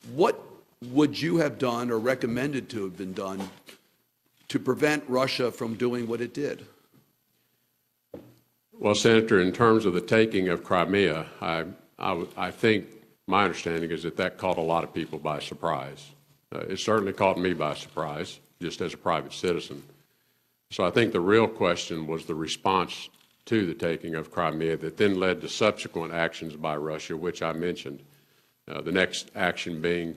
What would you have done or recommended to have been done to prevent Russia from doing what it did? Well, Senator, in terms of the taking of Crimea, I think my understanding is that that caught a lot of people by surprise. It certainly caught me by surprise, just as a private citizen. So I think the real question was the response to the taking of Crimea that then led to subsequent actions by Russia, which I mentioned. The next action being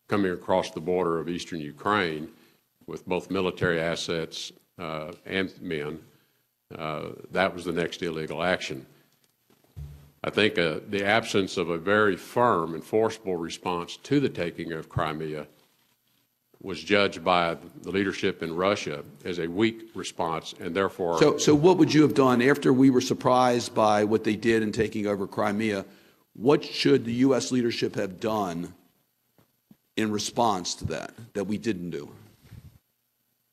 coming across the border of eastern Ukraine with both military assets and men. That was the next illegal action. I think the absence of a very firm and forceful response to the taking of Crimea was judged by the leadership in Russia as a weak response, and therefore... So what would you have done after we were surprised by what they did in taking over Crimea? What should the U.S. leadership have done in response to that we didn't do?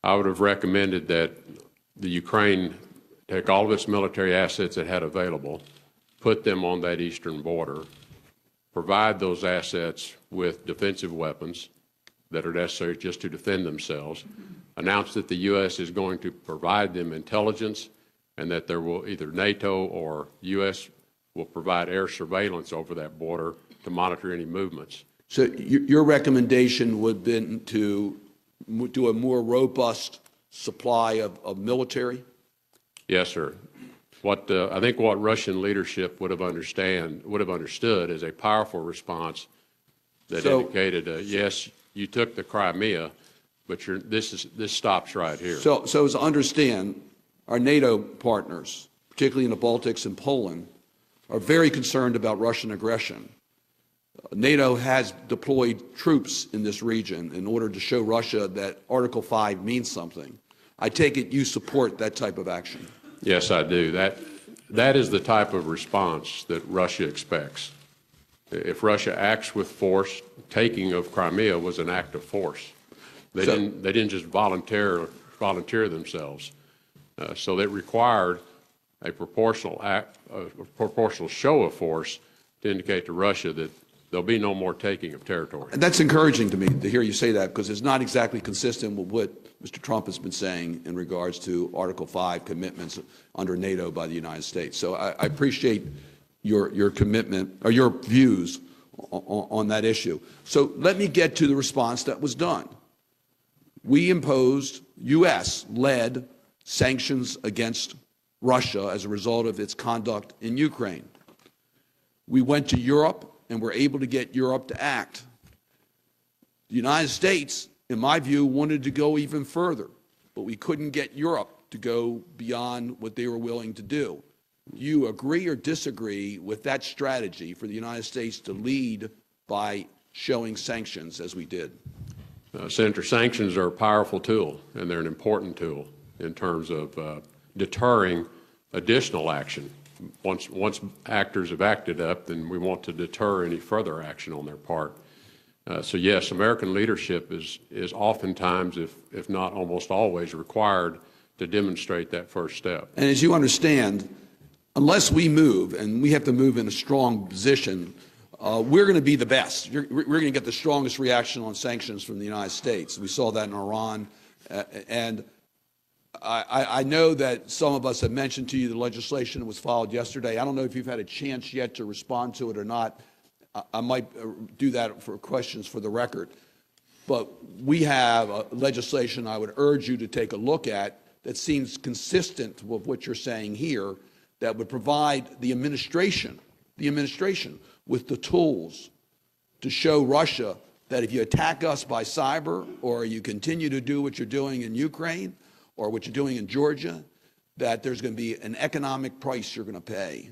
I would have recommended that the Ukraine take all of its military assets it had available, put them on that eastern border, provide those assets with defensive weapons that are necessary just to defend themselves, announce that the U.S. is going to provide them intelligence and that there will either NATO or U.S. will provide air surveillance over that border to monitor any movements. So your recommendation would have been to do a more robust supply of military? Yes, sir. I think what Russian leadership would have understood is a powerful response that indicated, yes, you took the Crimea, but this stops right here. So as I understand, our NATO partners, particularly in the Baltics and Poland, are very concerned about Russian aggression. NATO has deployed troops in this region in order to show Russia that Article 5 means something. I take it you support that type of action. Yes, I do. That is the type of response that Russia expects. If Russia acts with force, taking of Crimea was an act of force. They didn't just volunteer themselves. So that required a proportional show of force to indicate to Russia that there'll be no more taking of territory. And that's encouraging to me to hear you say that, because it's not exactly consistent with what Mr. Trump has been saying in regards to Article 5 commitments under NATO by the United States. So I appreciate your commitment or your views on that issue. So let me get to the response that was done. We imposed U.S.-led sanctions against Russia as a result of its conduct in Ukraine. We went to Europe and were able to get Europe to act. The United States, in my view, wanted to go even further, but we couldn't get Europe to go beyond what they were willing to do. Do you agree or disagree with that strategy for the United States to lead by showing sanctions as we did? Senator, sanctions are a powerful tool, and they're an important tool in terms of deterring additional action. Once actors have acted up, then we want to deter any further action on their part. So yes, American leadership is oftentimes, if not almost always, required to demonstrate that first step. And as you understand, unless we move, and we have to move in a strong position, we're going to be the best. We're going to get the strongest reaction on sanctions from the United States. We saw that in Iran. And I know that some of us have mentioned to you the legislation that was filed yesterday. I don't know if you've had a chance yet to respond to it or not. I might do that for questions for the record. But we have legislation I would urge you to take a look at that seems consistent with what you're saying here, that would provide the administration with the tools to show Russia that if you attack us by cyber, or you continue to do what you're doing in Ukraine or what you're doing in Georgia, that there's going to be an economic price you're going to pay.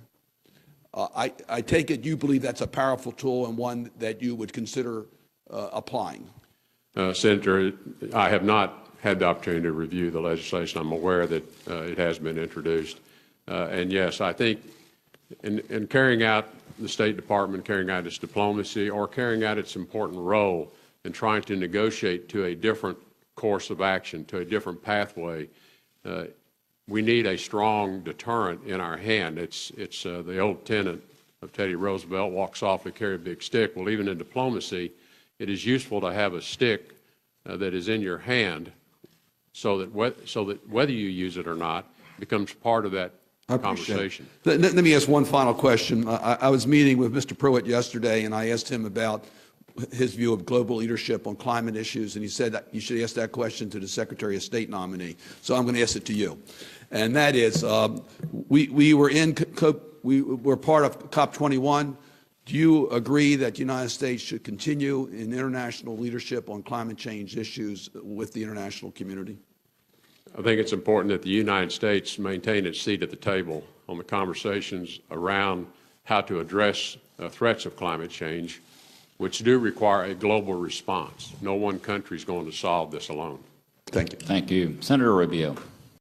I take it you believe that's a powerful tool and one that you would consider applying. Senator, I have not had the opportunity to review the legislation. I'm aware that it has been introduced. And yes, I think in carrying out the State Department, carrying out its diplomacy, or carrying out its important role in trying to negotiate to a different course of action, to a different pathway, we need a strong deterrent in our hand. It's the old tenet of Teddy Roosevelt, walk softly, carry a big stick. Well, even in diplomacy, it is useful to have a stick that is in your hand so that whether you use it or not becomes part of that conversation. Let me ask one final question. I was meeting with Mr. Pruitt yesterday, and I asked him about his view of global leadership on climate issues, and he said that you should ask that question to the Secretary of State nominee. So I'm going to ask it to you. And that is, we were part of COP21. Do you agree that the United States should continue in international leadership on climate change issues with the international community? I think it's important that the United States maintain its seat at the table on the conversations around how to address threats of climate change, which do require a global response. No one country is going to solve this alone. Thank you. Thank you. Senator Rubio.